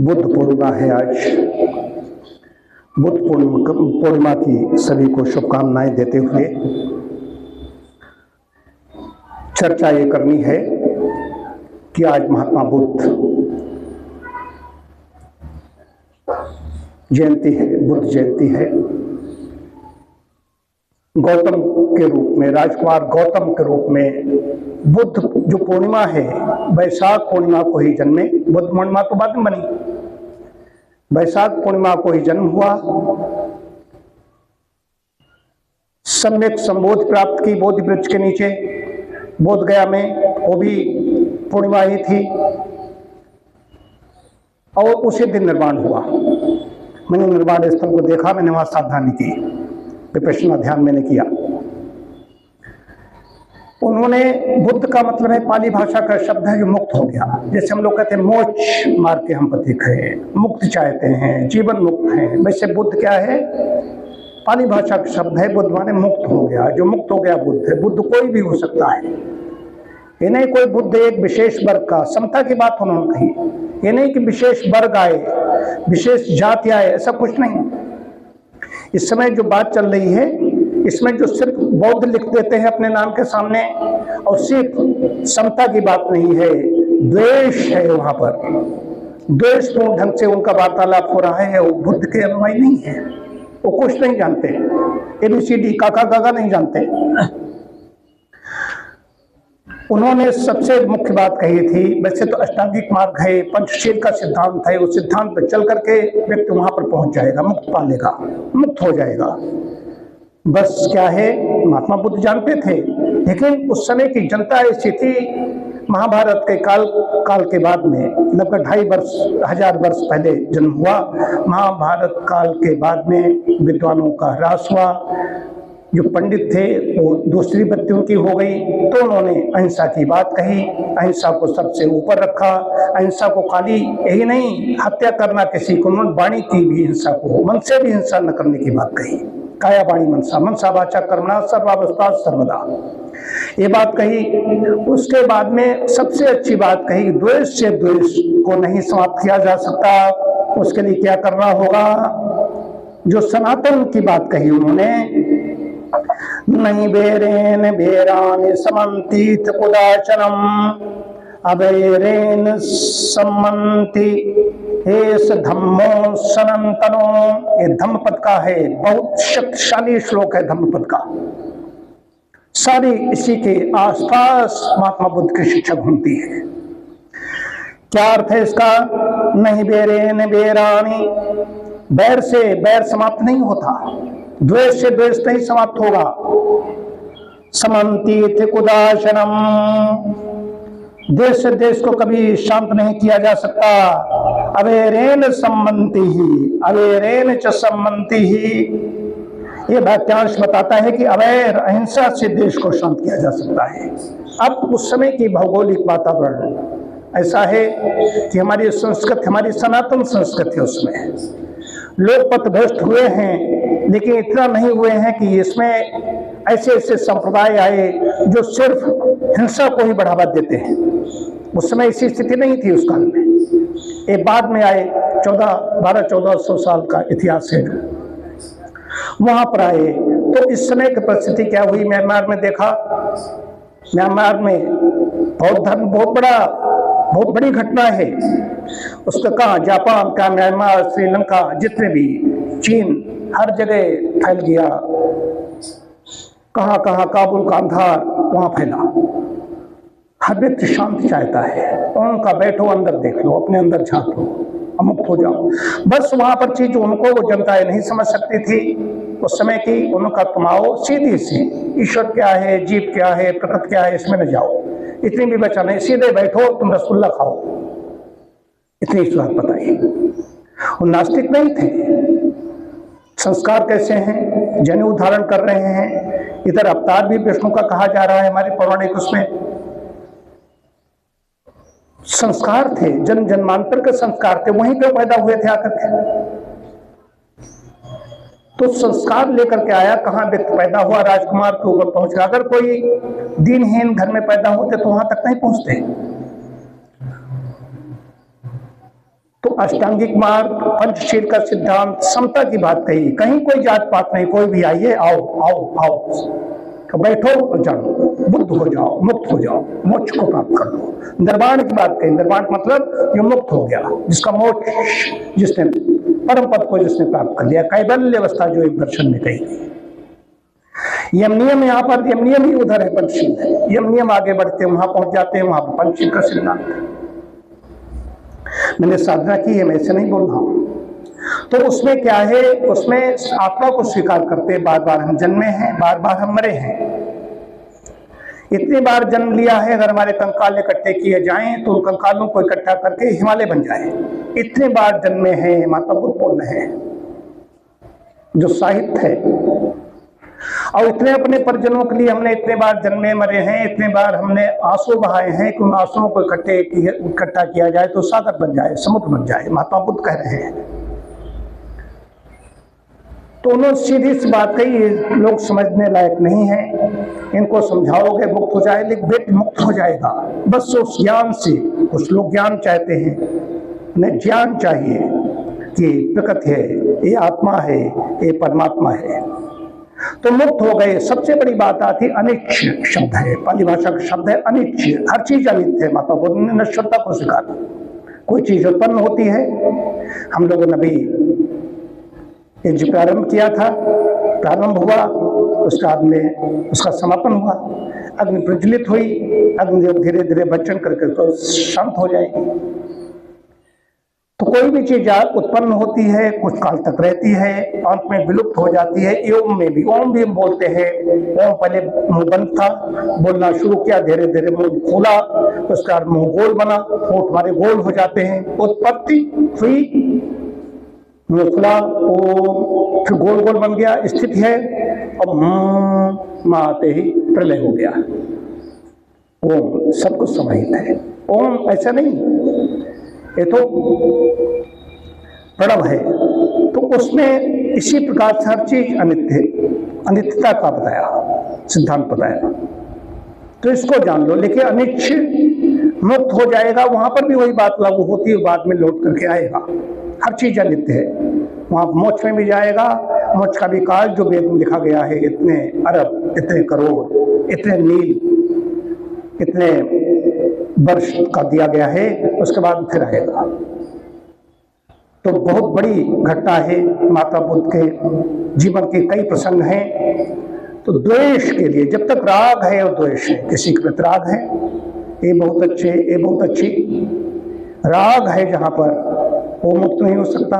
बुद्ध पूर्णिमा है आज। बुद्ध पूर्णिमा की सभी को शुभकामनाएं देते हुए चर्चा ये करनी है कि आज महात्मा बुद्ध जयंती है, बुद्ध जयंती है। गौतम के रूप में, राजकुमार गौतम के रूप में बुद्ध जो पूर्णिमा है, वैशाख पूर्णिमा को ही जन्मे। बुद्ध पूर्णिमा तो बाद में बनी, वैशाख पूर्णिमा को ही जन्म हुआ। सम्यक संबोध प्राप्त की बोधि वृक्ष के नीचे बोध गया में, वो भी पूर्णिमा ही थी। और उसी दिन निर्वाण हुआ। मैंने निर्वाण स्थल को देखा, मैंने वहां सावधानी की, विपश्यना ध्यान मैंने किया। उन्होंने, बुद्ध का मतलब है, पाली भाषा का शब्द है जो मुक्त हो गया। जैसे हम लोग कहते हैं मोक्ष मार्ग के हम पथिक हैं, मुक्त चाहते हैं, जीवन मुक्त हैं, वैसे बुद्ध क्या है, पाली भाषा का शब्द है। बुद्ध माने मुक्त हो गया, जो मुक्त हो गया बुद्ध है। बुद्ध कोई भी हो सकता है, ये नहीं कोई बुद्ध एक विशेष वर्ग का। समता की बात उन्होंने कही, ये नहीं कि विशेष वर्ग आए, विशेष जाति आए, ऐसा कुछ नहीं। इस समय जो बात चल रही है, इसमें जो सिर्फ बौद्ध लिख देते हैं अपने नाम के सामने, और सिर्फ समता की बात नहीं है, द्वेष है। वहां पर द्वेषपूर्ण ढंग से उनका वार्तालाप हो रहा है। वो बुद्ध के अनुयायी नहीं है, वो कुछ नहीं जानते, ABCD काका गागा नहीं जानते। उन्होंने सबसे मुख्य बात कही थी, वैसे तो अष्टांगिक मार्ग है, पंचशील का सिद्धांत है, उस सिद्धांत पर चल करके व्यक्ति वहां पर पहुंच जाएगा, मुक्त पा लेगा, मुक्त हो जाएगा। बस क्या है, महात्मा बुद्ध जानते थे। लेकिन उस समय की जनता ऐसी थी, महाभारत के काल के बाद में, लगभग 2,500 वर्ष पहले जन्म हुआ। महाभारत काल के बाद में विद्वानों का ह्रास हुआ। जो पंडित थे वो दूसरी बत्ती उनकी हो गई, तो उन्होंने अहिंसा की बात कही, अहिंसा को सबसे ऊपर रखा। अहिंसा को खाली यही नहीं, हत्या करना किसी को, उन्होंने वाणी की भी हिंसा को, मन से भी हिंसा न करने की बात कही। काया वाणी मनसा, मनसा वाचा कर्मणा सर्वावस्था सर्वदा, ये बात कही। उसके बाद में सबसे अच्छी बात कही, द्वेष से द्वेष को नहीं समाप्त किया जा सकता, उसके लिए क्या करना होगा। जो सनातन की बात कही उन्होंने, नहीं बेरेन बेरान समन्तीत कुदाचनम अबेरेन सम्मन्ति एस धम्मो सनातनो। ये धम्मपद का है, बहुत शक्तिशाली श्लोक है धम्मपद का। सारी इसी के आसपास महात्मा बुद्ध की शिक्षा घूमती है। क्या अर्थ है इसका, नहीं बेरेन बेरानी, बैर से बैर समाप्त नहीं होता, द्वेष से द्वेष नहीं समाप्त होगा। समन्तीत कुदाशनम, देश से देश को कभी शांत नहीं किया जा सकता। अवेरेन सम्मन्ति ही, अवेरेन च सम्मन्ति ही, ये वाक्यांश बताता है कि अवैर अहिंसा से देश को शांत किया जा सकता है। अब उस समय की भौगोलिक वातावरण ऐसा है कि हमारी संस्कृति, हमारी सनातन संस्कृति है, उसमें लोग पथभ्रष्ट हुए हैं, लेकिन इतना नहीं हुए हैं कि इसमें ऐसे ऐसे संप्रदाय आए जो सिर्फ हिंसा को ही बढ़ावा देते हैं। उस समय ऐसी स्थिति नहीं थी उस काल में, ये बाद में आए। 1200-1400 साल का इतिहास है जो वहां पर आए। तो इस समय की परिस्थिति क्या हुई, म्यांमार में देखा, म्यांमार में बौद्ध धर्म बहुत बड़ी घटना है। उसका कहा, जापान का, म्यांमार, श्रीलंका, जितने भी, चीन, हर जगह फैल गया। कहां कहां, काबुल का अंधार वहां फैला। हर व्यक्ति शांति चाहता है, उनका बैठो अंदर देख लो, अपने अंदर झांको, मुक्त हो जाओ। बस वहां पर चीज उनको वो जनताएं नहीं समझ सकती थी उस समय की, उनका कमाओ सीधी सी, ईश्वर क्या है, जीव क्या है, प्रकृति क्या है, इसमें न जाओ, इतनी भी बचा नहीं, सीधे बैठो, तुम रसगुल्ला खाओ, इतनी इस बात बताई। वो नास्तिक नहीं थे। संस्कार कैसे हैं, जनेऊ धारण कर रहे हैं, इधर अवतार भी विष्णु का कहा जा रहा है हमारे पौराणिक उसमें। संस्कार थे, जन्म जन्मांतर के संस्कार थे, वहीं पे पैदा हुए थे आकर के। तो संस्कार लेकर के आया, कहां व्यक्ति पैदा हुआ, राजकुमार के ऊपर पहुंच गया। अगर कोई दीनहीन घर में पैदा होते तो वहां तक नहीं पहुंचते। तो अष्टांगिक मार्ग, पंचशील का सिद्धांत, समता की बात कही, कहीं कोई जात पात नहीं, कोई भी आइए, आओ आओ आओ, तो बैठो और जानो, बुद्ध हो जाओ, मुक्त हो जाओ, मोक्ष को प्राप्त कर लो। निर्वाण की बात कही, निर्वाण मतलब जो मुक्त हो गया, जिसका मोक्ष, जिसने परम पद को जिसने प्राप्त कर लिया, कैवल्य अवस्था जो एक दर्शन में कही गई। यम नियम यहाँ पर, यम नियम ही उधर है, पंचशील है, यम नियम आगे बढ़ते वहां पहुंच जाते हैं, वहां पर पंचशील का सिद्धांत है। मैंने साधना की है, मैं ऐसे नहीं बोल रहा हूं। तो उसमें क्या है, उसमें आत्मा को स्वीकार करते, बार बार हम जन्मे हैं, बार बार हम मरे हैं, इतनी बार जन्म लिया है, अगर हमारे कंकाल इकट्ठे किए जाएं तो उन कंकालों को इकट्ठा करके हिमालय बन जाए, इतने बार जन्मे हैं, माता बुद्ध बोल रहे हैं, जो साहित्य है। और इतने अपने परिजनों के लिए हमने इतने बार जन्मे मरे हैं, इतने बार हमने आंसू बहाए हैं कि उन आंसुओं को इकट्ठा किया जाए तो सागर बन जाए, समुद्र बन जाए, महात्मा बुद्ध कह रहे हैं। तो उन्होंने सीधी सी बात कही, लोग समझने लायक नहीं है, इनको समझाओगे मुक्त हो जाए, लेकिन व्यक्ति मुक्त हो जाएगा बस उस ज्ञान से। कुछ लोग ज्ञान चाहते हैं, उन्हें ज्ञान चाहिए कि प्रकृति है, ये आत्मा है, ये परमात्मा है, तो मुक्त हो गए। सबसे बड़ी बात आती अनिच्छ शब्द है, पाली भाषा का शब्द है अनिच्छ, हर चीज अनित्य है। माता बुद्ध ने नश्वरता को स्वीकारा, कोई चीज उत्पन्न होती है, हम लोगों ने भी एक जो प्रारंभ किया था, प्रारंभ हुआ, उसका बाद में उसका समापन हुआ, अग्नि प्रज्वलित हुई, अग्नि धीरे धीरे भक्षण करके तो शांत हो जाएगी। तो कोई भी चीज उत्पन्न होती है, कुछ काल तक रहती है, अंत में विलुप्त हो जाती है। ओम में भी, ओम भी हम बोलते हैं, ओम पहले मुंह बंद था, बोलना शुरू किया, धीरे धीरे मुंह खोला, उसका मुंह गोल बना, होंठ हमारे गोल हो जाते हैं, उत्पत्ति हुई, मुंह खुला, ओ फिर गोल गोल बन गया, स्थिति है, और आते ही प्रलय हो गया। ओम सब कुछ समाहित है, ओम ऐसा नहीं, ये तो प्रणव है। तो उसमें इसी प्रकार से हर चीज अनित्य, अनित्यता का बताया, सिद्धांत बताया, तो इसको जान लो। लेकिन अनिच्छ मुक्त हो जाएगा, वहां पर भी वही बात लागू होती है, बाद में लौट करके आएगा। हर चीज अनित्य है, वहां मोक्ष में भी जाएगा, मोक्ष का भी काल जो वेद में लिखा गया है, इतने अरब, इतने करोड़, इतने मील, इतने वर्ष का दिया गया है, उसके बाद फिर आएगा। तो बहुत बड़ी घटना है, माता बुद्ध के जीवन के कई प्रसंग हैं। तो द्वेष के लिए, जब तक राग है और द्वेष है, किसी के प्रति राग है, ये बहुत अच्छे, ये बहुत अच्छी, राग है जहां पर वो मुक्त नहीं हो सकता,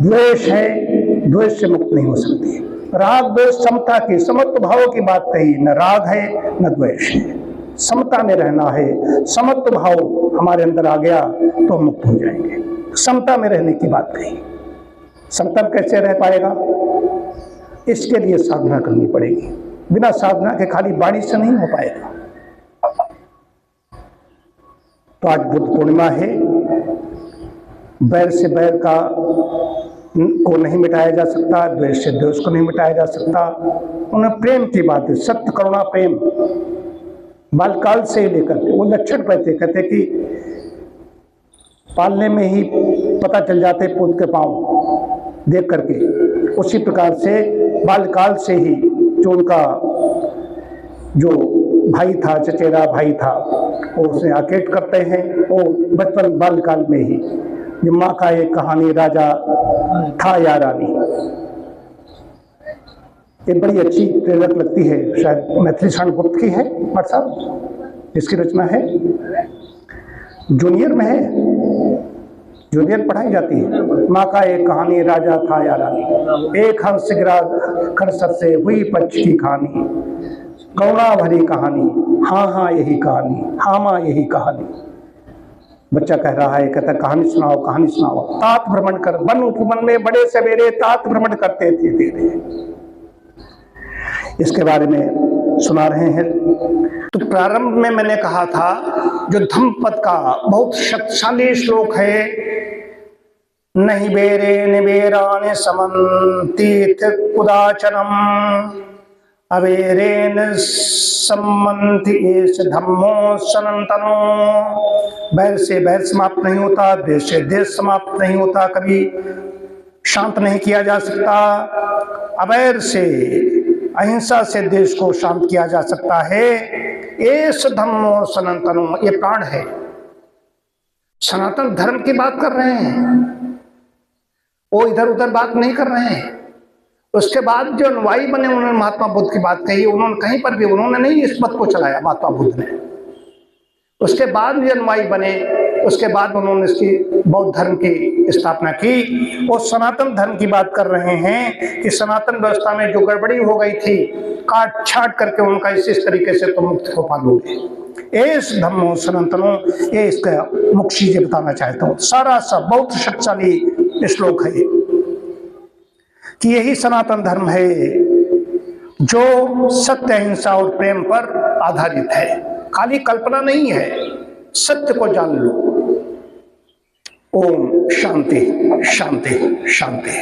द्वेष है, द्वेष से मुक्त नहीं हो सकती। राग द्वेष समता की, समत्व भाव की बात कही, न राग है न द्वेष है, समता में रहना है। समत्व भाव हमारे अंदर आ गया तो हम मुक्त हो जाएंगे, समता में रहने की बात कही। समता कैसे रह पाएगा, इसके लिए साधना करनी पड़ेगी, बिना साधना के खाली वाणी से नहीं हो पाएगा। तो आज बुद्ध पूर्णिमा है, बैर से बैर का को नहीं मिटाया जा सकता, द्वेष से द्वेष को नहीं मिटाया जा सकता। उन्हें प्रेम की बात है, सत्य करुणा प्रेम, बालकाल से लेकर के वो लक्षण कहते कि पालने में ही पता चल जाते पूत के पांव देख करके, उसी प्रकार से बालकाल से ही जो उनका जो भाई था, चचेरा भाई था, वो उसे आकेट करते हैं। वो बचपन बालकाल में ही, जो माँ का एक कहानी, राजा था या रानी, ये बड़ी अच्छी प्रेरक लगती है, शायद मैथिली शरण गुप्त की है भट्ट साहब, इसकी रचना है, जूनियर में है, जूनियर पढ़ाई जाती है। माँ का एक कहानी, राजा था या रानी, एक हंस गिरा खरसर से हुई पक्ष की कहानी, करुणा भरी कहानी, हाँ हाँ यही कहानी, हाँ माँ यही कहानी। बच्चा कह रहा है, कहता कहानी सुनाओ, कहानी सुनाओ। तात भ्रमण कर, वन उपवन में बड़े सवेरे तात भ्रमण करते थे तेरे, इसके बारे में सुना रहे हैं। तो प्रारंभ में मैंने कहा था, जो धम्मपद का बहुत शक्तिशाली श्लोक है, नहीं बेरे निबेराने समन्तीत कुदाचनम अवेरेन सम्मन्ति एष धम्मो सनातनो। बैर से बैर समाप्त नहीं होता, देश से देश समाप्त नहीं होता, कभी शांत नहीं किया जा सकता। अवैर से, अहिंसा से देश को शांत किया जा सकता है। एष धम्मो सनातनो, ये प्राण है। सनातन धर्म की बात कर रहे हैं, वो इधर उधर बात नहीं कर रहे हैं। उसके बाद जो अनुयायी बने उन्होंने महात्मा बुद्ध की बात कही, उन्होंने कहीं पर भी उन्होंने नहीं इस मत को चलाया, महात्मा बुद्ध ने। उसके बाद भी अनुयायी बने, उसके बाद उन्होंने इसकी बौद्ध धर्म की स्थापना की। वो सनातन धर्म की बात कर रहे हैं कि सनातन व्यवस्था में जो गड़बड़ी हो गई थी, काट छाट करके उनका इस तरीके से तो मुक्त हो पाओगे। एष धम्मो सनातनो, ये इसका मुख्य चीजें बताना चाहता हूँ। सारा सब बहुत शक्तिशाली श्लोक है कि यही सनातन धर्म है जो सत्य, अहिंसा और प्रेम पर आधारित है। खाली कल्पना नहीं है, सत्य को जान लो। ओम शांति शांति शांति।